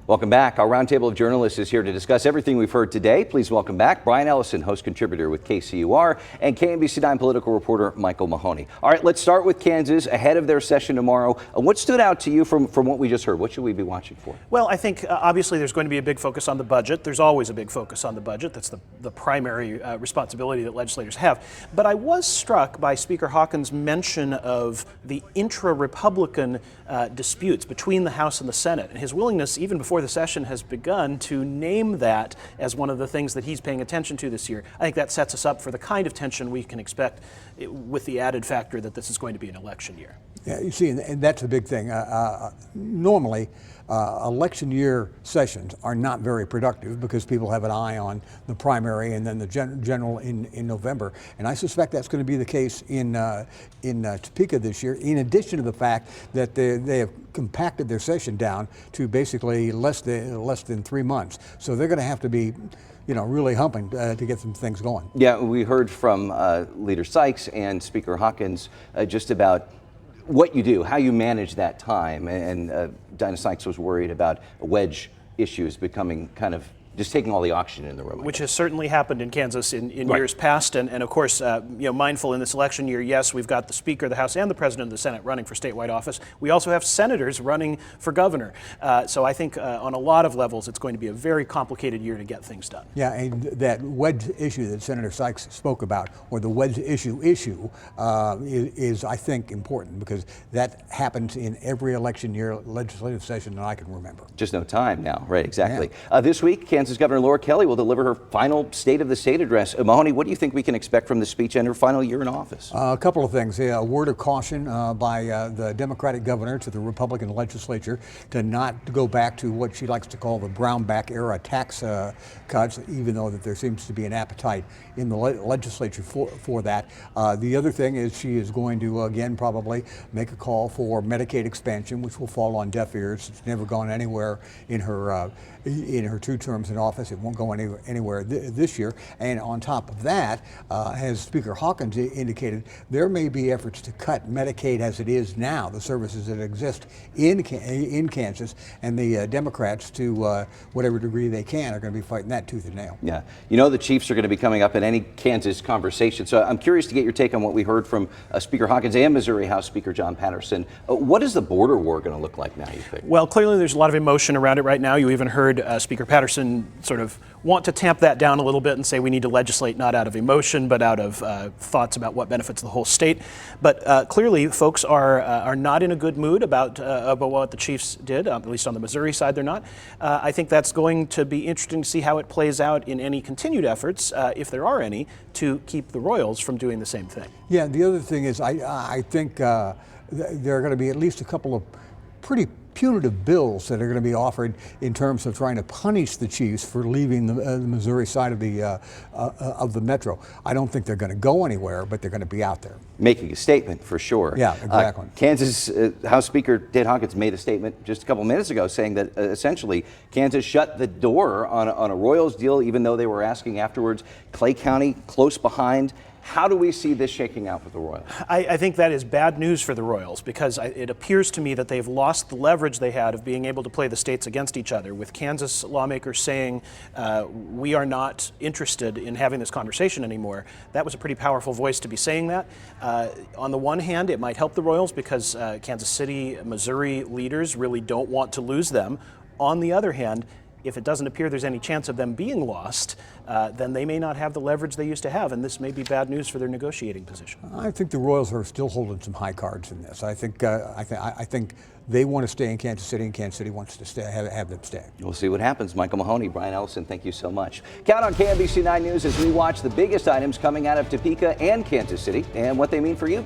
Welcome back. Our roundtable of journalists is here to discuss everything we've heard today. Please welcome back Brian Ellison, host contributor with KCUR, and KMBC9 political reporter Michael Mahoney. All right, let's start with Kansas ahead of their session tomorrow. What stood out to you from what we just heard? What should we be watching for? Well, I think obviously there's going to be a big focus on the budget. There's always a big focus on the budget. That's the primary responsibility that legislators have. But I was struck by Speaker Hawkins' mention of the intra-Republican disputes between the House and the Senate, and his willingness, even before the session has begun, to name that as one of the things that he's paying attention to this year. I think that sets us up for the kind of tension we can expect, with the added factor that this is going to be an election year. Yeah, you see, and that's a big thing. Normally, election year sessions are not very productive because people have an eye on the primary and then the general in November. And I suspect that's going to be the case in Topeka this year, in addition to the fact that they have compacted their session down to basically less than 3 months. So they're going to have to be really humping to get some things going. Yeah, we heard from Leader Sykes and Speaker Hawkins just about what you do, how you manage that time. And Dinah Sykes was worried about wedge issues becoming kind of just taking all the oxygen in the room. Which has certainly happened in Kansas in Right. years past. And of course, mindful in this election year, yes, we've got the Speaker of the House and the President of the Senate running for statewide office. We also have senators running for governor. So I think on a lot of levels, it's going to be a very complicated year to get things done. Yeah, and that wedge issue that Senator Sykes spoke about, or the wedge issue, is I think important because that happens in every election year legislative session that I can remember. Just no time now, right? Exactly. Yeah. This week, Kansas Governor Laura Kelly will deliver her final State of the State address. Mahoney, what do you think we can expect from the speech and her final year in office? A couple of things. A word of caution by the Democratic governor to the Republican legislature to not go back to what she likes to call the Brownback era tax cuts, even though that there seems to be an appetite in the legislature for that. The other thing is she is going to, again, probably make a call for Medicaid expansion, which will fall on deaf ears. It's never gone anywhere in her 2 terms in office. It won't go anywhere this year. And on top of that, as Speaker Hawkins indicated, there may be efforts to cut Medicaid as it is now, the services that exist in Kansas, and the Democrats, to whatever degree they can, are going to be fighting that tooth and nail. Yeah, the Chiefs are going to be coming up in any Kansas conversation. So I'm curious to get your take on what we heard from Speaker Hawkins and Missouri House Speaker John Patterson. What is the border war going to look like now, you think? Well, clearly there's a lot of emotion around it right now. You even heard Speaker Patterson sort of want to tamp that down a little bit and say we need to legislate not out of emotion but out of thoughts about what benefits the whole state. But clearly folks are not in a good mood about what the Chiefs did, at least on the Missouri side they're not. I think that's going to be interesting to see how it plays out in any continued efforts, if there are any, to keep the Royals from doing the same thing. Yeah, the other thing is I think there are going to be at least a couple of pretty punitive bills that are going to be offered in terms of trying to punish the Chiefs for leaving the Missouri side of the metro. I don't think they're going to go anywhere, but they're going to be out there. Making a statement for sure. Yeah, exactly. Kansas House Speaker Ted Hawkins made a statement just a couple minutes ago saying that essentially Kansas shut the door on a Royals deal, even though they were asking afterwards. Clay County close behind. How do we see this shaking out with the Royals? I think that is bad news for the Royals because it appears to me that they've lost the leverage they had of being able to play the states against each other, with Kansas lawmakers saying we are not interested in having this conversation anymore. That was a pretty powerful voice to be saying that. On the one hand, it might help the Royals because Kansas City, Missouri leaders really don't want to lose them. On the other hand, if it doesn't appear there's any chance of them being lost, then they may not have the leverage they used to have, and this may be bad news for their negotiating position. I think the Royals are still holding some high cards in this. I think they want to stay in Kansas City, and Kansas City wants to stay, have them stay. We'll see what happens. Michael Mahoney, Brian Ellison, thank you so much. Count on KMBC9 News as we watch the biggest items coming out of Topeka and Kansas City and what they mean for you.